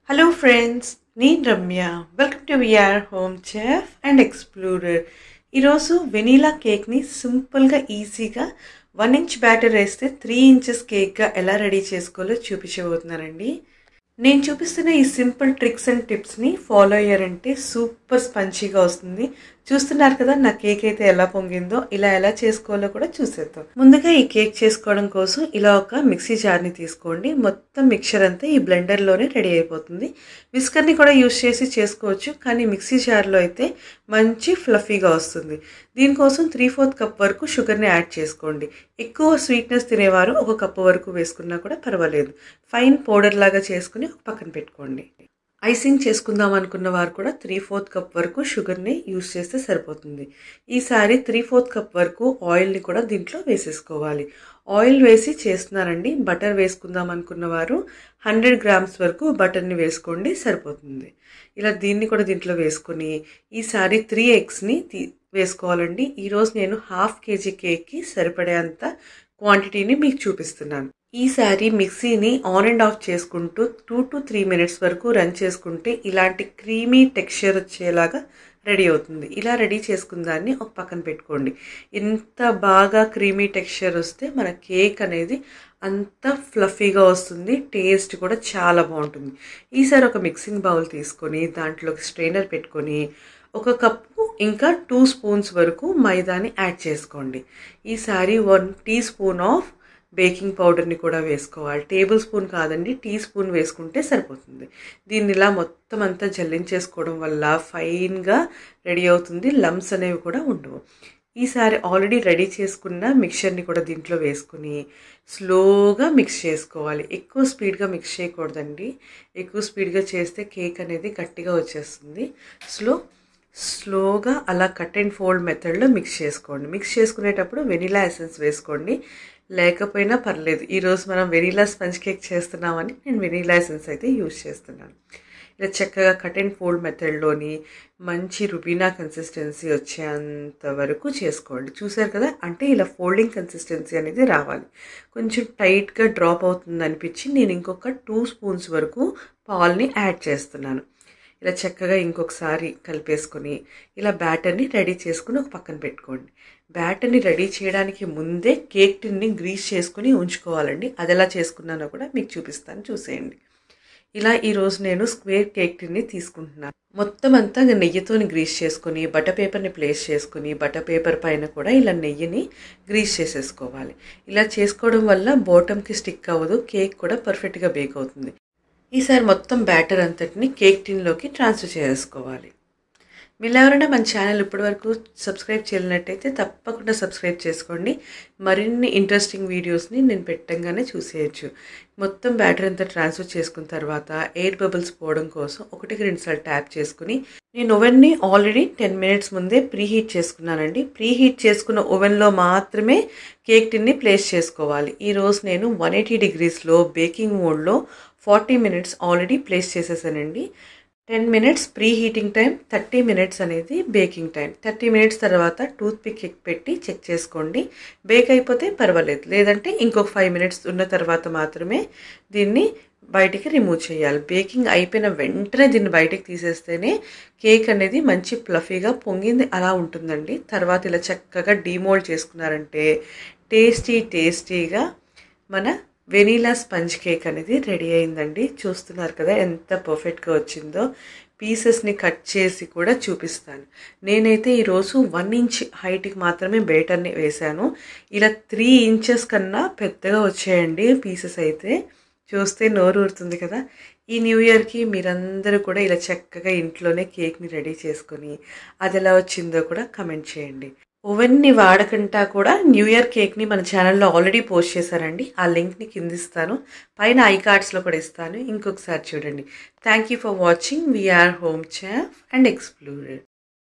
Hello friends, నేను రమ్య. Welcome to VR home chef and explorer. ఈరోజు వెనీలా కేక్ని సింపుల్గా ఈజీగా 1 ఇంచ్ బ్యాటర్ వేస్తే 3 ఇంచెస్ కేక్గా ఎలా రెడీ చేసుకోవాలో చూపించబోతున్నానండి. నేను చూపిస్తున్న ఈ సింపుల్ ట్రిక్స్ అండ్ టిప్స్ని ఫాలో అయ్యారంటే సూపర్ స్పంచీగా వస్తుంది. చూస్తున్నారు కదా నా కేక్ అయితే ఎలా పొంగిందో. ఇలా ఎలా చేసుకోవాలో కూడా చూసేద్దాం. ముందుగా ఈ కేక్ చేసుకోవడం కోసం ఇలా ఒక మిక్సీ జార్ని తీసుకోండి. మొత్తం మిక్చర్ అంతా ఈ బ్లెండర్లోనే రెడీ అయిపోతుంది. విస్కర్ని కూడా యూజ్ చేసి చేసుకోవచ్చు, కానీ మిక్సీ జార్లో అయితే మంచి ఫ్లఫీగా వస్తుంది. దీనికోసం 3/4 కప్ వరకు షుగర్ని యాడ్ చేసుకోండి. ఎక్కువ స్వీట్నెస్ తినేవారు 1 కప్పు వరకు వేసుకున్నా కూడా పర్వాలేదు. ఫైన్ పౌడర్ లాగా చేసుకుని ఒక పక్కన పెట్టుకోండి. ఐసింగ్ చేసుకుందాం అనుకున్న వారు కూడా 3/4 కప్ వరకు షుగర్ని యూజ్ చేస్తే సరిపోతుంది. ఈసారి 3/4 కప్ వరకు ఆయిల్ని కూడా దీంట్లో వేసేసుకోవాలి. ఆయిల్ వేసి చేస్తున్నారండి. బటర్ వేసుకుందాం అనుకున్న వారు 100 గ్రామ్స్ వరకు బటర్ని వేసుకోండి, సరిపోతుంది. ఇలా దీన్ని కూడా దీంట్లో వేసుకొని ఈసారి 3 ఎగ్స్ని వేసుకోవాలండి. ఈరోజు నేను 1/2 kg కేక్కి సరిపడేంత క్వాంటిటీని మీకు చూపిస్తున్నాను. ఈసారి మిక్సీని ఆన్ అండ్ ఆఫ్ చేసుకుంటూ 2 to 3 మినిట్స్ వరకు రన్ చేసుకుంటే ఇలాంటి క్రీమీ టెక్స్చర్ వచ్చేలాగా రెడీ అవుతుంది. ఇలా రెడీ చేసుకున్న దాన్ని ఒక పక్కన పెట్టుకోండి. ఎంత బాగా క్రీమీ టెక్స్చర్ వస్తే మన కేక్ అనేది అంత ఫ్లఫీగా వస్తుంది. టేస్ట్ కూడా చాలా బాగుంటుంది. ఈసారి ఒక మిక్సింగ్ బౌల్ తీసుకొని దాంట్లోకి స్ట్రైనర్ పెట్టుకొని 1 కప్పు ఇంకా 2 స్పూన్స్ వరకు మైదాని యాడ్ చేసుకోండి. ఈసారి 1 టీ స్పూన్ ఆఫ్ బేకింగ్ పౌడర్ని కూడా వేసుకోవాలి. టేబుల్ స్పూన్ కాదండి, టీ స్పూన్ వేసుకుంటే సరిపోతుంది. దీన్ని ఇలా మొత్తం అంతా జల్లించేసుకోవడం వల్ల ఫైన్గా రెడీ అవుతుంది. లమ్స్ అనేవి కూడా ఉండవు. ఈసారి ఆల్రెడీ రెడీ చేసుకున్న మిక్చర్ని కూడా దీంట్లో వేసుకుని స్లోగా మిక్స్ చేసుకోవాలి. ఎక్కువ స్పీడ్గా మిక్స్ చేయకూడదండి. ఎక్కువ స్పీడ్గా చేస్తే కేక్ అనేది గట్టిగా వచ్చేస్తుంది. స్లోగా అలా కట్ అండ్ ఫోల్డ్ మెథడ్లో మిక్స్ చేసుకోండి. మిక్స్ చేసుకునేటప్పుడు వెనిలా ఎసెన్స్ వేసుకోండి, లేకపోయినా పర్లేదు. ఈరోజు మనం వెనీలా స్పంజ్ కేక్ చేస్తున్నామని నేను వెనీలా ఎసెన్స్ అయితే యూజ్ చేస్తున్నాను. ఇలా చక్కగా కట్ అండ్ ఫోల్డ్ మెథడ్లోని మంచి రుబీనా కన్సిస్టెన్సీ వచ్చేంత వరకు చేసుకోండి. చూసారు కదా, అంటే ఇలా ఫోల్డింగ్ కన్సిస్టెన్సీ అనేది రావాలి. కొంచెం టైట్గా డ్రాప్ అవుతుంది అనిపించి నేను ఇంకొక 2 స్పూన్స్ వరకు పాల్ని యాడ్ చేస్తున్నాను. ఇలా చక్కగా ఇంకొకసారి కలిపేసుకొని ఇలా బ్యాటర్ని రెడీ చేసుకుని ఒక పక్కన పెట్టుకోండి. బ్యాటర్ని రెడీ చేయడానికి ముందే కేక్ టిన్ని గ్రీస్ చేసుకుని ఉంచుకోవాలండి. అది ఎలా చేసుకున్నానో కూడా మీకు చూపిస్తాను, చూసేయండి. ఇలా ఈరోజు నేను స్క్వేర్ కేక్ టిన్ని తీసుకుంటున్నాను. మొత్తం అంతా నెయ్యితో గ్రీస్ చేసుకుని బటర్ పేపర్ని ప్లేస్ చేసుకుని బటర్ పేపర్ పైన కూడా ఇలా నెయ్యిని గ్రీస్ చేసేసుకోవాలి. ఇలా చేసుకోవడం వల్ల బాటమ్కి స్టిక్ అవ్వదు, కేక్ కూడా పర్ఫెక్ట్గా బేక్ అవుతుంది. ఈసారి మొత్తం బ్యాటర్ అంతటిని కేక్ టిన్లోకి ట్రాన్స్ఫర్ చేసుకోవాలి. మీరు ఎవరైనా మన ఛానల్ ఇప్పటివరకు సబ్స్క్రైబ్ చేయలేనట్టయితే తప్పకుండా సబ్స్క్రైబ్ చేసుకోండి. మరిన్ని ఇంట్రెస్టింగ్ వీడియోస్ని నేను పెట్టంగానే చూసేయచ్చు. మొత్తం బ్యాటర్ అంతా ట్రాన్స్ఫర్ చేసుకున్న తర్వాత ఎయిర్ బబుల్స్ పోవడం కోసం 1-2 సార్లు ట్యాప్ చేసుకుని నేను ఓవెన్ని ఆల్రెడీ 10 మినిట్స్ ముందే ప్రీహీట్ చేసుకున్నానండి. ప్రీహీట్ చేసుకున్న ఓవెన్లో మాత్రమే కేక్ టిన్ని ప్లేస్ చేసుకోవాలి. ఈరోజు నేను 180 degreesలో బేకింగ్ మోడ్లో 40 మినిట్స్ ఆల్రెడీ ప్లేస్ చేసేసానండి. 10 minutes pre heating time, 30 minutes అనేది బేకింగ్ టైం. 30 మినిట్స్ తర్వాత టూత్ పిక్ పెట్టి చెక్ చేసుకోండి. బేక్ అయిపోతే పర్వాలేదు, లేదంటే ఇంకొక 5 మినిట్స్ ఉన్న తర్వాత మాత్రమే దీన్ని బయటికి రిమూవ్ చేయాలి. బేకింగ్ అయిపోయిన వెంటనే దీన్ని బయటికి తీసేస్తేనే కేక్ అనేది మంచి ప్లఫీగా పొంగింది అలా ఉంటుందండి. తర్వాత ఇలా చక్కగా డీమోల్డ్ చేసుకున్నారంటే టేస్టీగా మన వెనీలా స్పంజ్ కేక్ అనేది రెడీ అయిందండి. చూస్తున్నారు కదా ఎంత పర్ఫెక్ట్గా వచ్చిందో. పీసెస్ని కట్ చేసి కూడా చూపిస్తాను. నేనైతే ఈరోజు 1 ఇంచ్ హైట్కి మాత్రమే బేటర్ని వేశాను. ఇలా 3 ఇంచెస్ కన్నా పెద్దగా వచ్చాయండి పీసెస్ అయితే. చూస్తే నోరు ఊరుతుంది కదా. ఈ న్యూ ఇయర్కి మీరందరూ కూడా ఇలా చక్కగా ఇంట్లోనే కేక్ని రెడీ చేసుకొని అది ఎలా వచ్చిందో కూడా కమెంట్ చేయండి. ఓవెన్ని వాడకుండా కూడా న్యూ ఇయర్ కేక్ని మన ఛానల్లో ఆల్రెడీ పోస్ట్ చేశారండి. ఆ లింక్ని కింద ఇస్తాను, పైన ఐ కార్డ్స్లో కూడా ఇస్తాను. ఇంకొకసారి చూడండి. Thank you for watching VR home chef and explorer.